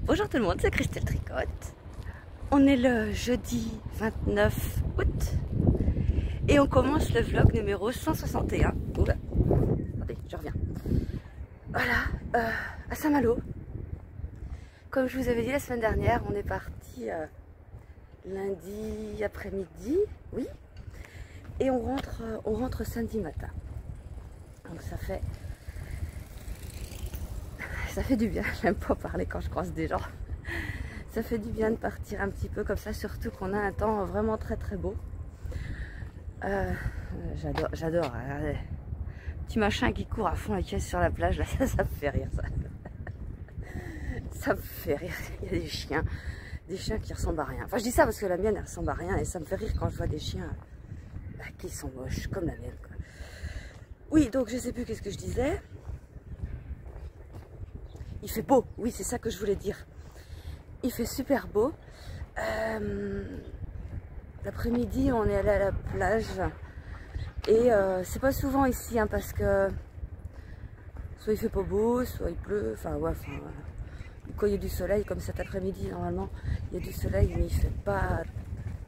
Bonjour tout le monde, c'est Christelle Tricotte. On est le jeudi 29 août et on commence le vlog numéro 161. Oula, attendez, je reviens. Voilà, à Saint-Malo. Comme je vous avais dit la semaine dernière, on est parti lundi après-midi, oui, et on rentre samedi matin. Donc ça fait du bien. J'aime pas parler quand je croise des gens. Ça fait du bien de partir un petit peu comme ça, surtout qu'on a un temps vraiment très très beau. J'adore. Petit machin qui court à fond la caisse sur la plage, là, ça me fait rire ça. Ça me fait rire. Il y a des chiens qui ressemblent à rien. Enfin, je dis ça parce que la mienne elle ressemble à rien et ça me fait rire quand je vois des chiens qui sont moches comme la mienne, quoi. Oui, donc je sais plus qu'est-ce que je disais. Il fait beau, oui, c'est ça que je voulais dire. Il fait super beau. L'après-midi, on est allé à la plage. Et c'est pas souvent ici, hein, parce que soit il fait pas beau, soit il pleut. Enfin, ouais, quand il y a du soleil, comme cet après-midi, normalement, il y a du soleil, mais il fait pas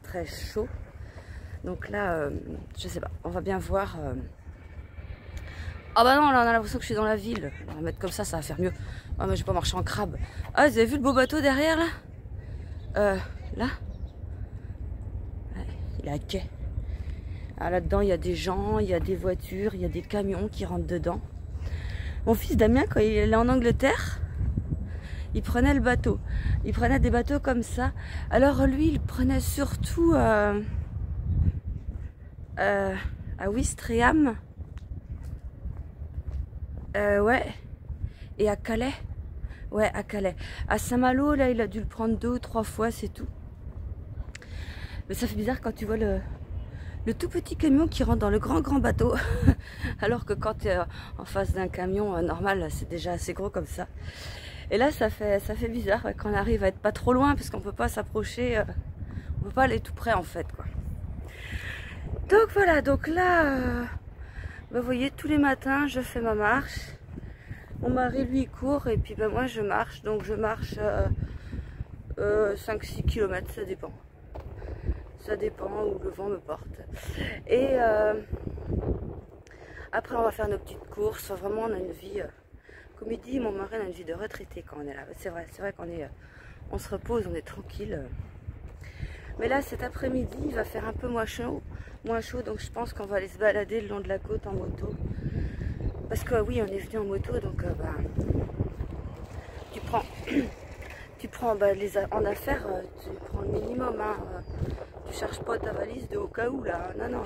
très chaud. Donc là, je sais pas, on va bien voir. Ah bah non, là on a l'impression que je suis dans la ville. On va mettre comme ça va faire mieux. Ah mais je vais pas marcher en crabe. Ah, vous avez vu le beau bateau derrière là? Là ouais, il est à quai. Ah, là-dedans il y a des gens, il y a des voitures, il y a des camions qui rentrent dedans. Mon fils Damien, quand il est en Angleterre, il prenait le bateau. Il prenait des bateaux comme ça. Alors lui, il prenait surtout à Ouistreham. Ouais. Et à Calais. Ouais, à Calais. À Saint-Malo, là, il a dû le prendre 2 ou 3 fois, c'est tout. Mais ça fait bizarre quand tu vois le tout petit camion qui rentre dans le grand bateau. Alors que quand tu es en face d'un camion normal, c'est déjà assez gros comme ça. Et là, ça fait bizarre quand on arrive à être pas trop loin, parce qu'on peut pas s'approcher. On peut pas aller tout près, en fait, quoi. Donc voilà, donc là... vous voyez, tous les matins, je fais ma marche. Mon mari, lui, court et puis moi, je marche. Donc, je marche 5-6 km, ça dépend. Ça dépend où le vent me porte. Et après, on va faire nos petites courses. Vraiment, on a une vie... comme il dit, mon mari, on a une vie de retraité quand on est là. C'est vrai qu'on est... on se repose, on est tranquille. Mais là, cet après-midi, il va faire un peu moins chaud, donc je pense qu'on va aller se balader le long de la côte en moto. Parce que oui, on est venu en moto, donc tu prends en affaires, tu prends le minimum, hein. Tu cherches pas ta valise de au cas où là, non,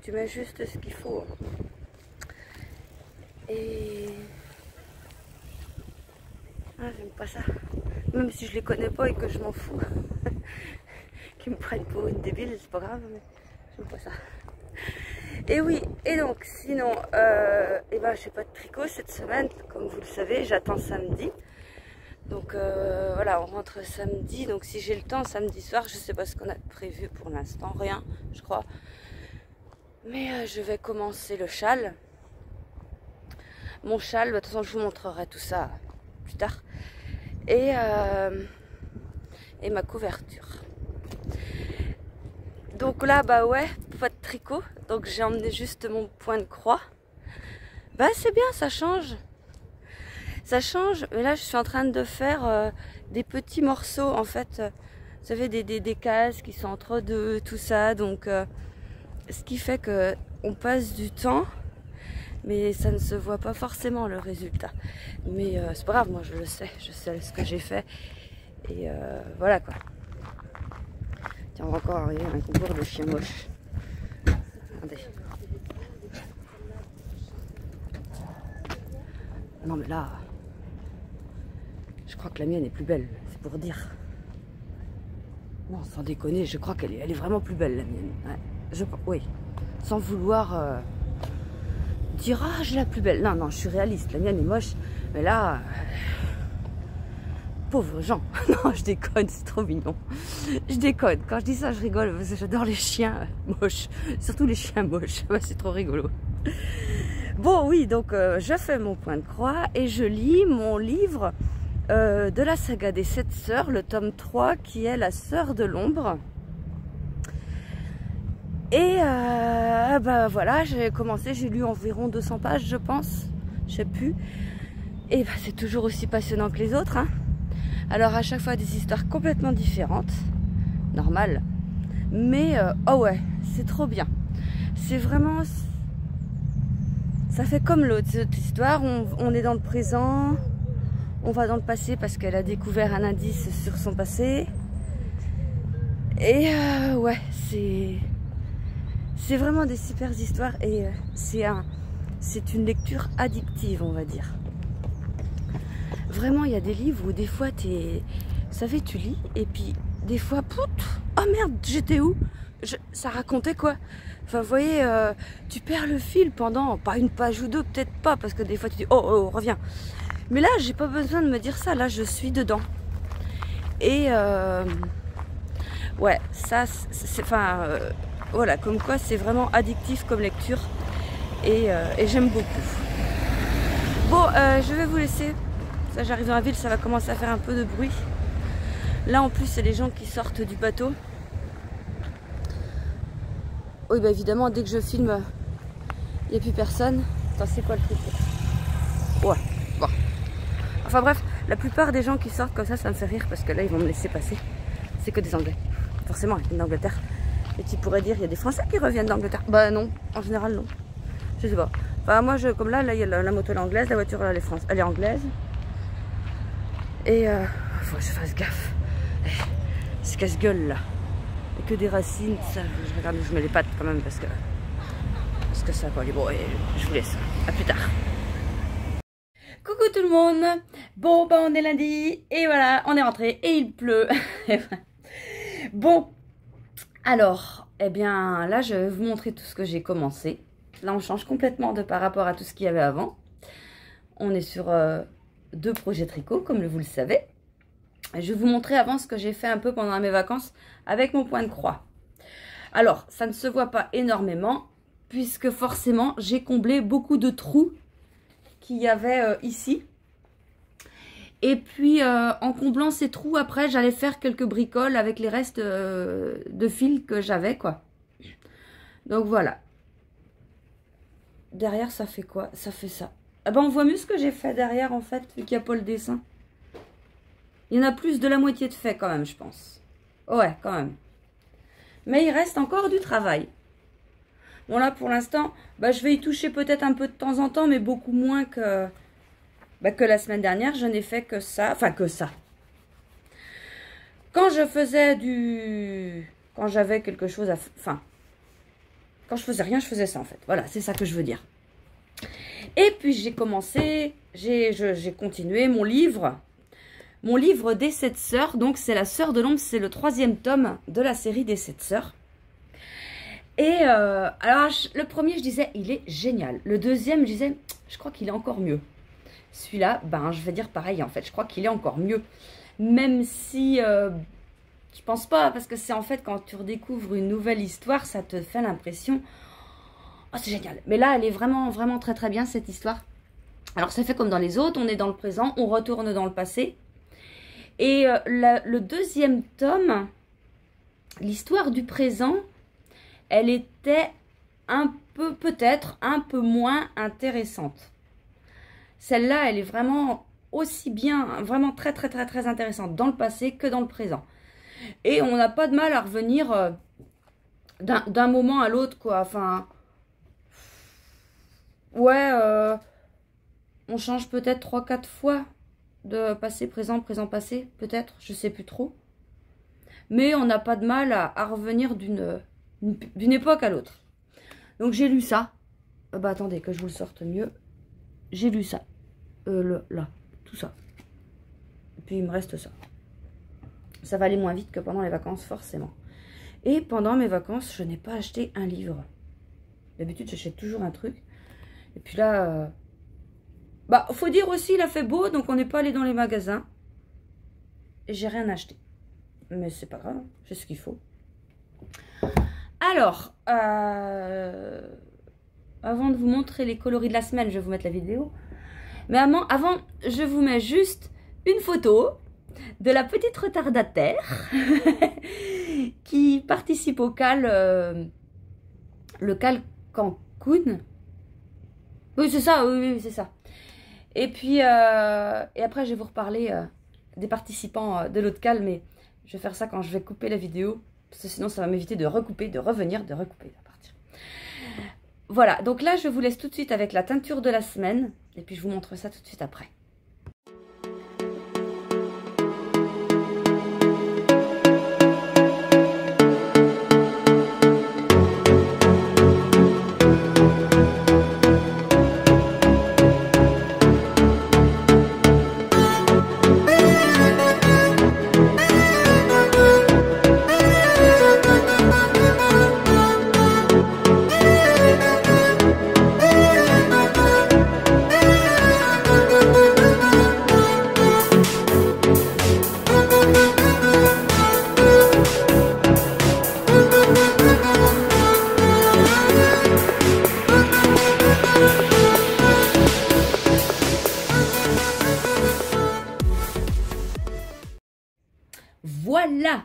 tu mets juste ce qu'il faut. Et j'aime pas ça. Même si je les connais pas et que je m'en fous. Qu'ils me prennent pour une débile, c'est pas grave, mais j'aime pas ça. Et oui, et donc sinon, je fais pas de tricot cette semaine, comme vous le savez, j'attends samedi. Donc voilà, on rentre samedi, donc si j'ai le temps samedi soir, je sais pas ce qu'on a prévu pour l'instant, rien, je crois. Mais je vais commencer le châle. Mon châle, de toute façon je vous montrerai tout ça plus tard. Et ma couverture. Donc là, ouais, pas de tricot. Donc j'ai emmené juste mon point de croix. C'est bien, ça change. Ça change. Mais là, je suis en train de faire des petits morceaux. En fait, vous savez, des cases qui sont entre deux, tout ça. Donc, ce qui fait que on passe du temps. Mais ça ne se voit pas forcément le résultat. Mais c'est pas grave, moi je sais ce que j'ai fait. Et voilà quoi. Tiens, on va encore arriver à un concours de chiens moches. Attendez. Non mais là, je crois que la mienne est plus belle, c'est pour dire. Non, sans déconner, je crois qu'elle est vraiment plus belle la mienne. Ouais, oui, sans vouloir... dire ah j'ai la plus belle, non je suis réaliste, la mienne est moche, mais là pauvres gens. Non, je déconne, c'est trop mignon. Je déconne. Quand je dis ça, je rigole parce que j'adore les chiens moches. Surtout les chiens moches. C'est trop rigolo. Bon, oui, donc je fais mon point de croix et je lis mon livre de la saga des 7 sœurs, le tome 3 qui est La sœur de l'ombre. Et bah voilà, j'ai commencé, j'ai lu environ 200 pages je pense, je sais plus. Et bah, c'est toujours aussi passionnant que les autres, hein. Alors à chaque fois des histoires complètement différentes, normal. Mais oh ouais, c'est trop bien. C'est vraiment... Ça fait comme l'autre, cette histoire, on est dans le présent, on va dans le passé parce qu'elle a découvert un indice sur son passé. Et ouais, c'est vraiment des super histoires et c'est une lecture addictive, on va dire. Vraiment, il y a des livres où des fois, vous savez, tu lis et puis des fois, pout, oh merde, j'étais où? Ça racontait quoi? Enfin, vous voyez, tu perds le fil pendant, pas une page ou deux, peut-être pas, parce que des fois tu dis, oh, reviens. Mais là, j'ai pas besoin de me dire ça, là, je suis dedans. Et, ouais, ça, enfin, voilà, comme quoi, c'est vraiment addictif comme lecture. Et j'aime beaucoup. Bon, je vais vous laisser. Ça, j'arrive dans la ville, ça va commencer à faire un peu de bruit. Là, en plus, c'est les gens qui sortent du bateau. Oui, bah évidemment, dès que je filme, il n'y a plus personne. Attends, c'est quoi le truc? Ouais, bon. Enfin bref, la plupart des gens qui sortent comme ça me fait rire parce que là, ils vont me laisser passer. C'est que des Anglais. Forcément, ils viennent d'Angleterre. Et tu pourrais dire, il y a des Français qui reviennent d'Angleterre. Bah non, en général, non. Je sais pas. Enfin, moi, comme là, il y a la moto, elle est anglaise, la voiture, elle est anglaise. Et faut que je fasse gaffe. C'est casse-gueule, là. Et que des racines, ça, je regarde, je mets les pattes quand même parce que ça va aller. Bon, et je vous laisse. À plus tard. Coucou tout le monde. Bon, bah on est lundi et voilà, on est rentré et il pleut. Bon, alors, eh bien là, je vais vous montrer tout ce que j'ai commencé. Là, on change complètement par rapport à tout ce qu'il y avait avant. On est sur 2 projets tricot, comme vous le savez. Je vais vous montrer avant ce que j'ai fait un peu pendant mes vacances avec mon point de croix. Alors, ça ne se voit pas énormément, puisque forcément, j'ai comblé beaucoup de trous qu'il y avait ici. Et puis, en comblant ces trous, après, j'allais faire quelques bricoles avec les restes de fil que j'avais, quoi. Donc, voilà. Derrière, ça fait quoi? Ça fait ça. Ah ben, on voit mieux ce que j'ai fait derrière, en fait, vu qu'il n'y a pas le dessin. Il y en a plus de la moitié de fait, quand même, je pense. Ouais, quand même. Mais il reste encore du travail. Bon, là, pour l'instant, bah, je vais y toucher peut-être un peu de temps en temps, mais beaucoup moins que la semaine dernière. Je n'ai fait que ça. Enfin, que ça. Quand je faisais quand j'avais quelque chose à... Enfin, quand je faisais rien, je faisais ça, en fait. Voilà, c'est ça que je veux dire. Et puis, j'ai commencé... J'ai continué mon livre... Mon livre des 7 sœurs, donc c'est La sœur de l'ombre, c'est le 3e tome de la série des 7 sœurs. Et alors, le premier, je disais, il est génial. Le deuxième, je disais, je crois qu'il est encore mieux. Celui-là, ben, je vais dire pareil, en fait, je crois qu'il est encore mieux. Même si, je pense pas, parce que c'est en fait, quand tu redécouvres une nouvelle histoire, ça te fait l'impression, oh, c'est génial. Mais là, elle est vraiment, vraiment très, très bien, cette histoire. Alors, ça fait comme dans les autres, on est dans le présent, on retourne dans le passé. Et le 2e tome, l'histoire du présent, elle était un peu, peut-être, un peu moins intéressante. Celle-là, elle est vraiment aussi bien, vraiment très, très, très, très intéressante dans le passé que dans le présent. Et on n'a pas de mal à revenir d'un moment à l'autre, quoi. Enfin, ouais, on change peut-être 3-4 fois de passé, présent, présent, passé, peut-être, je sais plus trop. Mais on n'a pas de mal à revenir d'une époque à l'autre. Donc j'ai lu ça. Bah attendez, que je vous le sorte mieux. J'ai lu ça. Là, tout ça. Et puis il me reste ça. Ça va aller moins vite que pendant les vacances, forcément. Et pendant mes vacances, je n'ai pas acheté un livre. D'habitude, j'achète toujours un truc. Et puis là... Bah, faut dire aussi, il a fait beau, donc on n'est pas allé dans les magasins. Et j'ai rien acheté. Mais c'est pas grave, j'ai ce qu'il faut. Alors, avant de vous montrer les coloris de la semaine, je vais vous mettre la vidéo. Mais avant, je vous mets juste une photo de la petite retardataire qui participe au cal, le cal Cancun. Oui, c'est ça, oui, c'est ça. Et puis, et après, je vais vous reparler des participants de l'autre cal, mais je vais faire ça quand je vais couper la vidéo, parce que sinon, ça va m'éviter de recouper, de revenir, de recouper, de partir. Voilà, donc là, je vous laisse tout de suite avec la teinture de la semaine, et puis je vous montre ça tout de suite après. Voilà.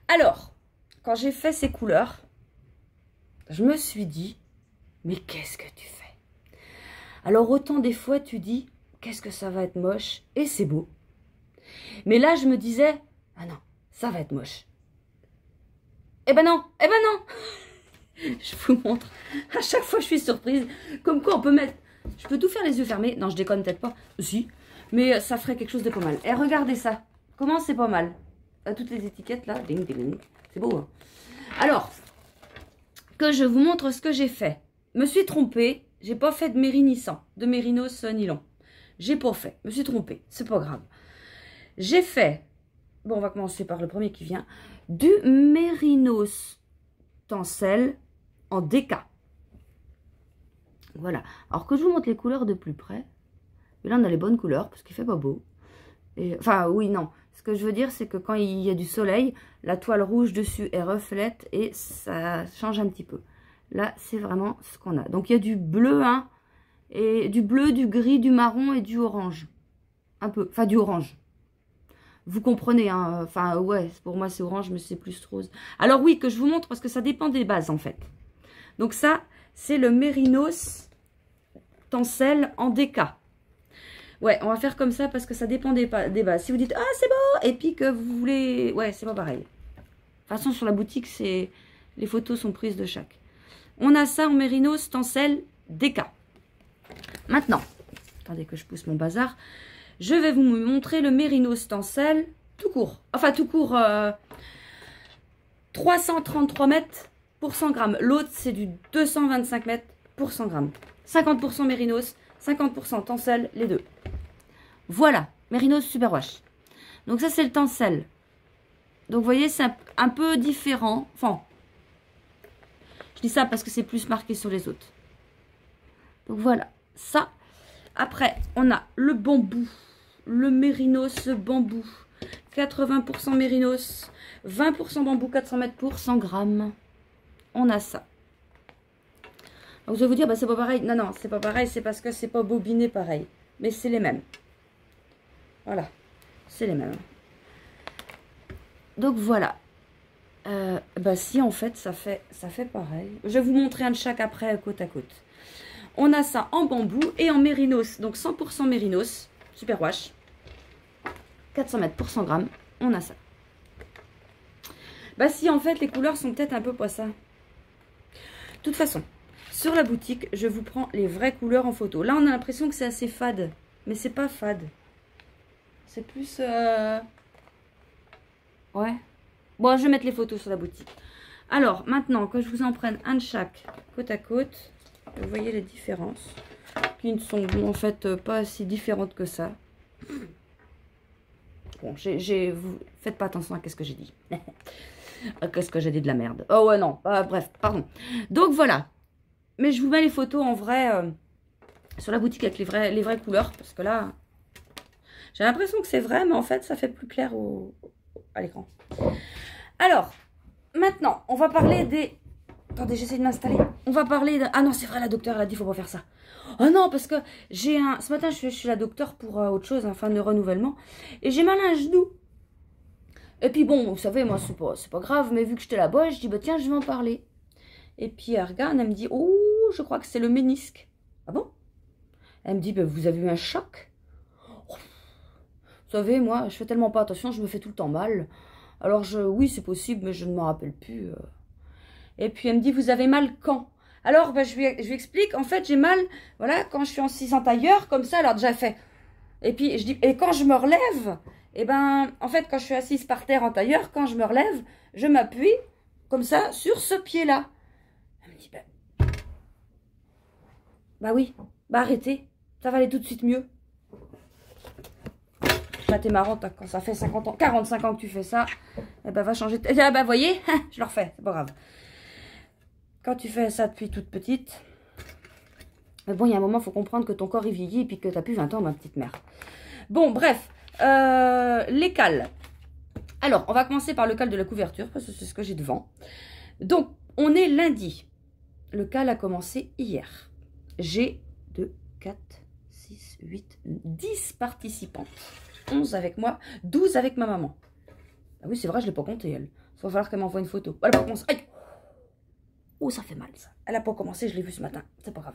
Alors, quand j'ai fait ces couleurs, je me suis dit, mais qu'est-ce que tu fais? Alors autant des fois tu dis, qu'est-ce que ça va être moche, et c'est beau. Mais là je me disais, ah non, ça va être moche. Eh ben non, eh ben non. Je vous montre, à chaque fois je suis surprise, comme quoi on peut mettre, je peux tout faire les yeux fermés, non je déconne peut-être pas, si, mais ça ferait quelque chose de pas mal. Et regardez ça, comment c'est pas mal. Toutes les étiquettes là, ding ding, c'est beau hein. Alors, que je vous montre ce que j'ai fait. Me suis trompée, j'ai pas fait de mérinisant, de mérinos nylon. J'ai pas fait, me suis trompée, c'est pas grave. J'ai fait, bon on va commencer par le premier qui vient, du mérinos tencel en déca. Voilà, alors que je vous montre les couleurs de plus près. Et là on a les bonnes couleurs parce qu'il fait pas beau. Et, enfin oui, non. Ce que je veux dire, c'est que quand il y a du soleil, la toile rouge dessus, elle reflète et ça change un petit peu. Là, c'est vraiment ce qu'on a. Donc, il y a du bleu, hein, et du bleu, du gris, du marron et du orange. Un peu, enfin, du orange. Vous comprenez, hein, enfin, ouais, pour moi, c'est orange, mais c'est plus rose. Alors, oui, que je vous montre parce que ça dépend des bases, en fait. Donc, ça, c'est le Mérinos Tencel en déca. Ouais, on va faire comme ça parce que ça dépend des bases. Si vous dites, ah, c'est beau, et puis que vous voulez... Ouais, c'est pas pareil. De toute façon, sur la boutique, c'est les photos sont prises de chaque. On a ça en Mérinos Tencel déca. Maintenant, attendez que je pousse mon bazar. Je vais vous montrer le Mérinos Tencel tout court. Enfin, tout court, 333 mètres pour 100 grammes. L'autre, c'est du 225 mètres pour 100 grammes. 50% Mérinos, 50% Tencel, les deux. Voilà, Mérinos Super Wash. Donc ça, c'est le Tencel. Donc, vous voyez, c'est un peu différent. Enfin, je dis ça parce que c'est plus marqué sur les autres. Donc, voilà, ça. Après, on a le bambou. Le Mérinos bambou. 80% Mérinos. 20% bambou, 400 mètres pour 100 grammes. On a ça. Donc, je vais vous dire, bah, c'est pas pareil. Non, non, c'est pas pareil. C'est parce que c'est pas bobiné pareil. Mais c'est les mêmes. Voilà. C'est les mêmes. Donc, voilà. Bah, si, en fait, ça fait pareil. Je vais vous montrer un de chaque après, côte à côte. On a ça en bambou et en mérinos. Donc, 100% mérinos. Super wash. 400 mètres pour 100 grammes. On a ça. Bah, si, en fait, les couleurs sont peut-être un peu pas ça. De toute façon, sur la boutique, je vous prends les vraies couleurs en photo. Là, on a l'impression que c'est assez fade. Mais c'est pas fade. C'est plus... Ouais. Bon, je vais mettre les photos sur la boutique. Alors, maintenant, que je vous en prenne un de chaque, côte à côte, vous voyez les différences, qui ne sont en fait pas si différentes que ça. Bon, vous faites pas attention à ce que j'ai dit. Qu'est-ce que j'ai dit de la merde. Oh ouais, non. Bref, pardon. Donc, voilà. Mais je vous mets les photos en vrai sur la boutique avec les vraies couleurs. Parce que là, j'ai l'impression que c'est vrai, mais en fait, ça fait plus clair à l'écran. Alors, maintenant, on va parler des Attendez, j'essaie de m'installer. On va parler de... Ah non, c'est vrai, la docteure, elle a dit, faut pas faire ça. Oh non, parce que j'ai un... Ce matin, je suis chez la docteure pour autre chose, enfin, de renouvellement. Et j'ai mal à un genou. Et puis bon, vous savez, moi, c'est pas grave, mais vu que j'étais là-bas, je dis, bah tiens, je vais en parler. Et puis elle regarde, elle me dit, oh, je crois que c'est le ménisque. Ah bon? Elle me dit, bah, vous avez eu un choc? Oh. Vous savez, moi, je fais tellement pas attention, je me fais tout le temps mal. Alors, oui, c'est possible, mais je ne m'en rappelle plus. Et puis elle me dit, vous avez mal quand? Alors, bah, je lui explique, en fait, j'ai mal, voilà, quand je suis assise en tailleur, comme ça, alors déjà fait. Et puis je dis, et quand je me relève, et ben, en fait, quand je suis assise par terre en tailleur, quand je me relève, je m'appuie, comme ça, sur ce pied-là. Elle me dit, bah oui, bah arrêtez, ça va aller tout de suite mieux. Bah t'es marrante, hein, quand ça fait 50 ans, 45 ans que tu fais ça, eh ben va changer. Ah bah voyez, je le refais, c'est pas grave. Quand tu fais ça depuis toute petite, mais bon, il y a un moment, il faut comprendre que ton corps il vieillit et puis que tu n'as plus 20 ans, ma petite mère. Bon, bref, les cales. Alors, on va commencer par le cal de la couverture, parce que c'est ce que j'ai devant. Donc, on est lundi. Le cal a commencé hier. J'ai 2, 4, 6, 8, 10 participantes. 11 avec moi, 12 avec ma maman. Ah oui, c'est vrai, je ne l'ai pas compté, elle. Il va falloir qu'elle m'envoie une photo. Elle a pas commencé. Aïe! Oh, ça fait mal, ça. Elle n'a pas commencé, je l'ai vu ce matin. C'est pas grave.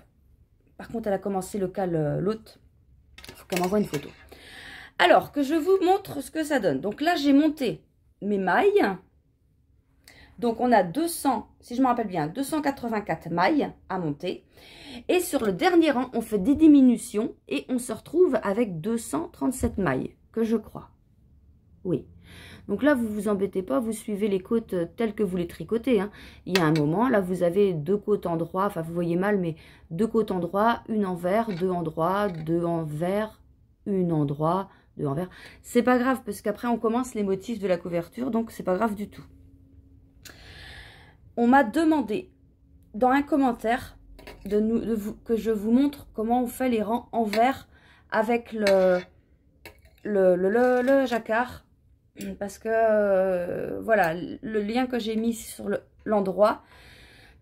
Par contre, elle a commencé le cal l'autre. Il faut qu'elle m'envoie une photo. Alors, que je vous montre ce que ça donne. Donc là, j'ai monté mes mailles. Donc, on a 200, si je me rappelle bien, 284 mailles à monter. Et sur le dernier rang, on fait des diminutions et on se retrouve avec 237 mailles, que je crois. Oui. Donc là, vous vous embêtez pas, vous suivez les côtes telles que vous les tricotez. Hein. Il y a un moment, là, vous avez 2 côtes en droit, enfin, vous voyez mal, mais 2 côtes en droit, une envers, 2 en droit, 2 envers, une en droit, 2 envers. C'est pas grave, parce qu'après, on commence les motifs de la couverture, donc c'est pas grave du tout. On m'a demandé, dans un commentaire, que je vous montre comment on fait les rangs envers avec le jacquard. Parce que, voilà, le lien que j'ai mis sur l'endroit,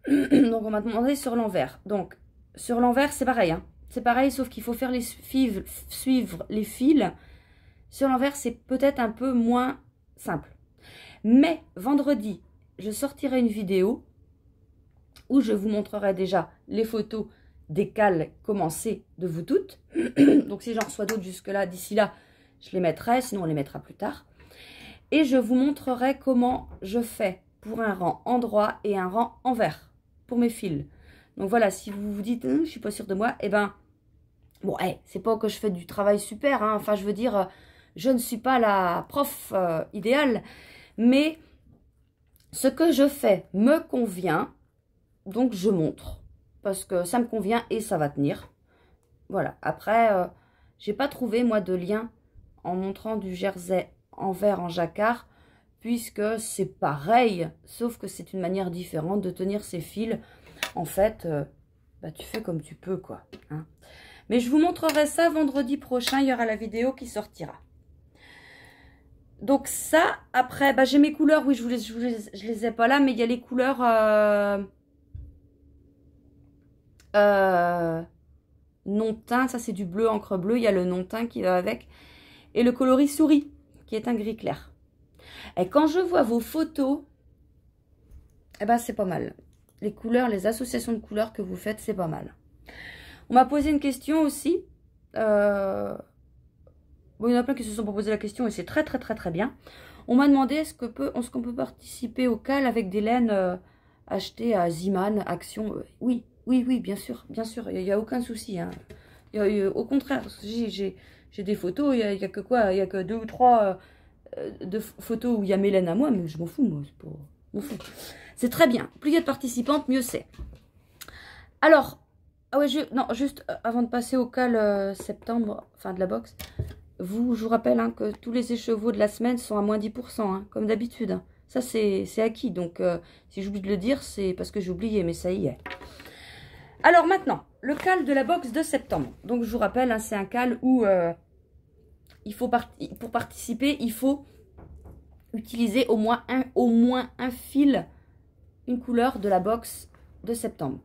donc on m'a demandé sur l'envers. Donc, sur l'envers, c'est pareil. Hein. C'est pareil, sauf qu'il faut faire suivre les fils. Sur l'envers, c'est peut-être un peu moins simple. Mais, vendredi, je sortirai une vidéo où je vous montrerai déjà les photos des cales commencées de vous toutes. Donc, si j'en reçois d'autres jusque-là, d'ici là, je les mettrai, sinon on les mettra plus tard. Et je vous montrerai comment je fais pour un rang en droit et un rang envers pour mes fils. Donc voilà, si vous vous dites, je suis pas sûre de moi, eh ben, bon, c'est pas que je fais du travail super, hein, enfin je veux dire, je ne suis pas la prof idéale, mais ce que je fais me convient, donc je montre, parce que ça me convient et ça va tenir. Voilà, après, j'ai pas trouvé moi de lien en montrant du jersey envers en jacquard, puisque c'est pareil, sauf que c'est une manière différente de tenir ces fils. En fait, bah, tu fais comme tu peux, quoi. Hein. Mais je vous montrerai ça vendredi prochain, il y aura la vidéo qui sortira. Donc ça, après, bah, j'ai mes couleurs, oui, je les ai pas là, mais il y a les couleurs non teint, ça c'est du bleu, encre bleue, il y a le non teint qui va avec, et le coloris souris, qui est un gris clair. Et quand je vois vos photos, eh ben c'est pas mal. Les couleurs, les associations de couleurs que vous faites, c'est pas mal. On m'a posé une question aussi. Bon, il y en a plein qui se sont posé la question et c'est très très bien. On m'a demandé est-ce qu'on peut participer au cal avec des laines achetées à Ziman, Action. Oui, bien sûr, il n'y a aucun souci. Hein. Au contraire, j'ai des photos, il y a que quoi, il y a que 2 ou 3 de photos où il y a mes laines à moi, mais je m'en fous, moi, c'est très bien. Plus il y a de participantes, mieux c'est. Alors, ah ouais, non, juste avant de passer au cal septembre, enfin de la boxe, je vous rappelle hein, que tous les écheveaux de la semaine sont à moins 10%, hein, comme d'habitude. Hein. Ça, c'est acquis, donc si j'oublie de le dire, c'est parce que j'ai oublié, mais ça y est. Alors maintenant, le cal de la boxe de septembre. Donc je vous rappelle, hein, c'est un cal où il faut pour participer, il faut utiliser au moins un fil, une couleur de la boxe de septembre.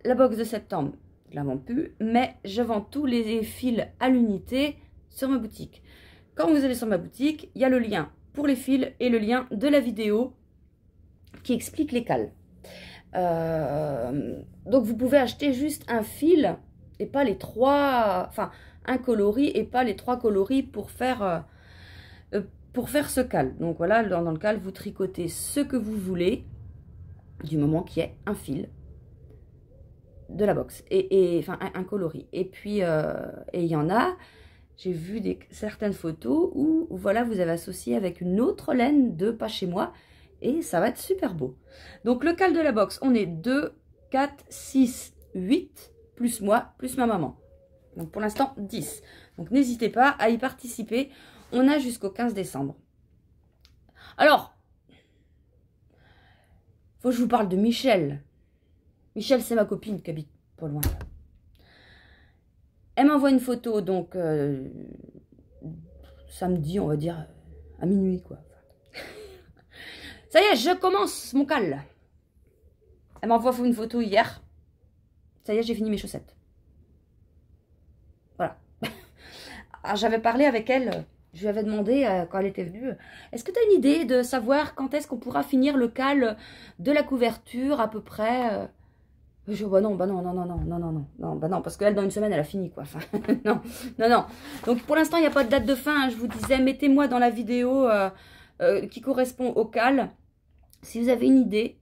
La box de septembre, je la vends plus, mais je vends tous les fils à l'unité sur ma boutique. Quand vous allez sur ma boutique, il y a le lien pour les fils et le lien de la vidéo qui explique les cales. Donc vous pouvez acheter juste un fil et pas les trois, enfin un coloris et pas les trois coloris pour faire ce cal. Donc voilà, dans le cal, vous tricotez ce que vous voulez du moment qu'il y ait un fil de la box et enfin un coloris. Et puis il y en a, j'ai vu certaines photos où voilà, vous avez associé avec une autre laine de pas chez moi et ça va être super beau. Donc le cal de la box, on est 2, 4, 6, 8 plus moi, plus ma maman. Donc pour l'instant 10. Donc n'hésitez pas à y participer. On a jusqu'au 15 décembre. Alors, faut que je vous parle de Michel. Michel, c'est ma copine qui habite pas loin. Elle m'envoie une photo, donc samedi, on va dire, à minuit, quoi. Ça y est, je commence mon cal. Elle m'envoie une photo hier. Ça y est, j'ai fini mes chaussettes. Voilà. J'avais parlé avec elle. Je lui avais demandé, quand elle était venue, est-ce que tu as une idée de savoir quand est-ce qu'on pourra finir le cal de la couverture à peu près Je bah non, parce qu'elle, dans une semaine, elle a fini, quoi. Enfin, non. Donc, pour l'instant, il n'y a pas de date de fin. Hein. Je vous disais, mettez-moi dans la vidéo qui correspond au cal, si vous avez une idée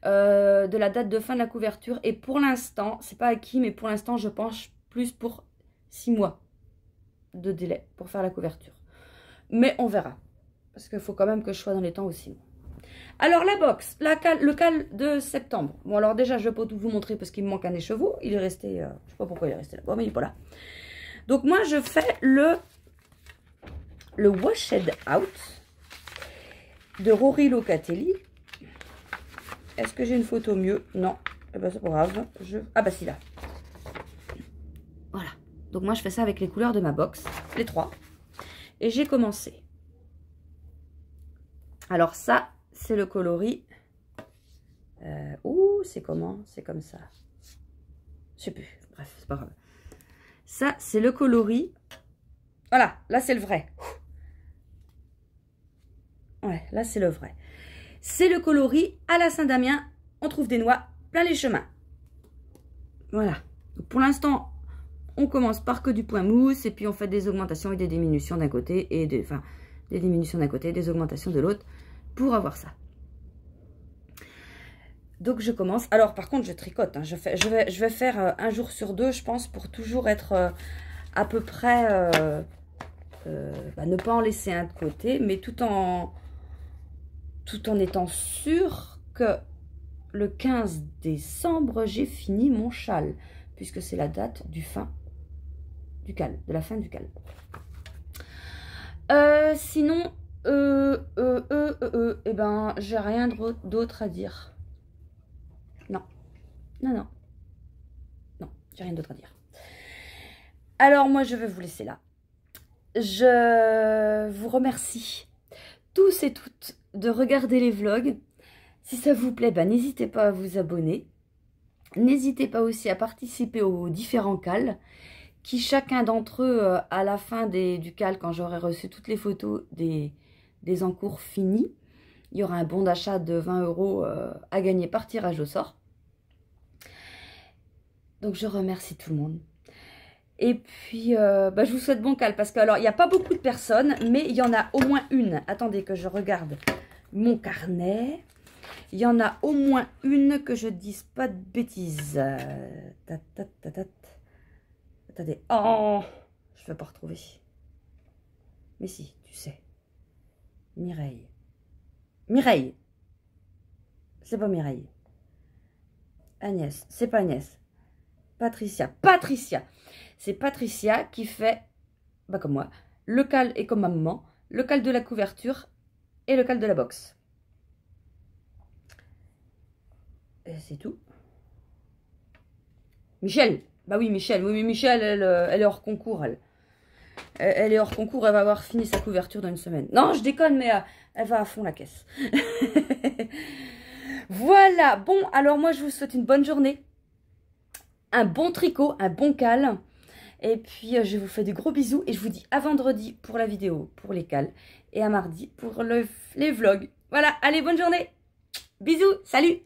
de la date de fin de la couverture. Et pour l'instant, c'est pas acquis, mais pour l'instant, je penche plus pour 6 mois de délai pour faire la couverture. Mais on verra. Parce qu'il faut quand même que je sois dans les temps aussi. Alors la box, le cal de septembre. Bon alors déjà je ne vais pas tout vous montrer parce qu'il me manque un écheveau. Il est resté, je ne sais pas pourquoi il est resté là-bas, mais il n'est pas là. Donc moi je fais le Washed Out de Rory Locatelli. Est-ce que j'ai une photo mieux? Non. Eh ben c'est pas grave. Ah bah si là. Voilà. Donc moi je fais ça avec les couleurs de ma box, les 3. Et j'ai commencé. Alors ça, c'est le coloris. Ouh, c'est comment? C'est comme ça. Je sais plus. Bref, c'est pas grave. Ça, c'est le coloris. Voilà, là, c'est le vrai. Ouais, là, c'est le vrai. C'est le coloris à la Saint-Damien. On trouve des noix plein les chemins. Voilà. Donc, pour l'instant, on commence par que du point mousse. Et puis, on fait des augmentations et des diminutions d'un côté. Et des diminutions d'un côté, des augmentations de l'autre. Pour avoir ça. Donc je commence. Alors par contre je tricote. Hein. Je vais faire un jour sur 2 je pense pour toujours être à peu près ne pas en laisser un de côté. Mais tout en étant sûr que le 15 décembre j'ai fini mon châle. Puisque c'est la date de la fin du cal. Sinon... eh ben, j'ai rien d'autre à dire. Non, j'ai rien d'autre à dire. Alors, moi, je vais vous laisser là. Je vous remercie tous et toutes de regarder les vlogs. Si ça vous plaît, ben, n'hésitez pas à vous abonner. N'hésitez pas aussi à participer aux différents cals qui, chacun d'entre eux, à la fin du cal, quand j'aurai reçu toutes les photos des encours finis, il y aura un bon d'achat de 20 € à gagner par tirage au sort. Donc je remercie tout le monde. Et puis je vous souhaite bon cal parce que alors il n'y a pas beaucoup de personnes, mais il y en a au moins une. Attendez que je regarde mon carnet. Il y en a au moins une que je dise pas de bêtises. Attendez. Oh, je ne vais pas retrouver. Mais si, tu sais. Mireille. C'est pas Mireille. Agnès. C'est pas Agnès. Patricia. C'est Patricia qui fait, comme moi, le cal et comme ma maman, le cal de la couverture et le cal de la box. C'est tout. Michel. Bah oui, Michel. Oui, Michel, elle est hors concours, Elle est hors concours, elle va avoir fini sa couverture dans une semaine. Non, je déconne, mais elle va à fond la caisse. Voilà, bon, alors moi je vous souhaite une bonne journée, un bon tricot, un bon cal. Et puis je vous fais de gros bisous et je vous dis à vendredi pour la vidéo, pour les cals. Et à mardi pour les vlogs. Voilà, allez, bonne journée. Bisous, salut.